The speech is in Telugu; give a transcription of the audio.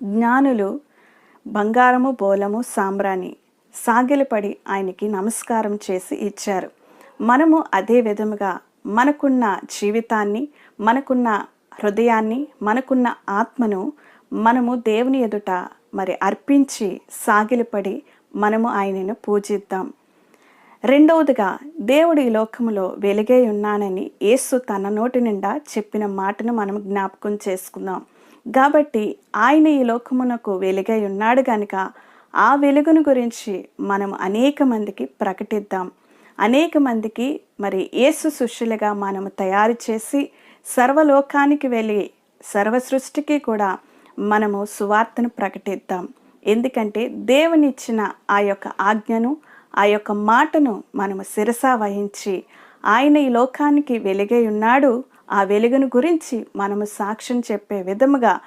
జ్ఞానులు బంగారము, బోలము, సాంబ్రాణి సాగిలపడి ఆయనకి నమస్కారం చేసి ఇచ్చారు. మనము అదే విధముగా మనకున్న జీవితాన్ని, మనకున్న హృదయాన్ని, మనకున్న ఆత్మను మనము దేవుని ఎదుట మరి అర్పించి సాగిలపడి మనము ఆయనను పూజిద్దాం. రెండవదిగా, దేవుడు ఈ లోకములో వెలుగై ఉన్నానని యేసు తన నోటి నిండా చెప్పిన మాటను మనం జ్ఞాపకం చేసుకుందాం. కాబట్టి ఆయన ఈ లోకమునకు వెలుగై ఉన్నాడు కనుక ఆ వెలుగును గురించి మనం అనేక మందికి ప్రకటిద్దాం. అనేక మందికి మరి యేసు శిష్యులుగా మనము తయారు చేసి సర్వలోకానికి వెళ్ళి సర్వ సృష్టికి కూడా మనము సువార్తను ప్రకటిద్దాం. ఎందుకంటే దేవునిచ్చిన ఆ యొక్క ఆజ్ఞను, ఆ యొక్క మాటను మనము శిరసా వహించి ఆయన ఈ లోకానికి వెలుగై ఉన్నాడు, ఆ వెలుగును గురించి మనము సాక్ష్యం చెప్పే విధముగా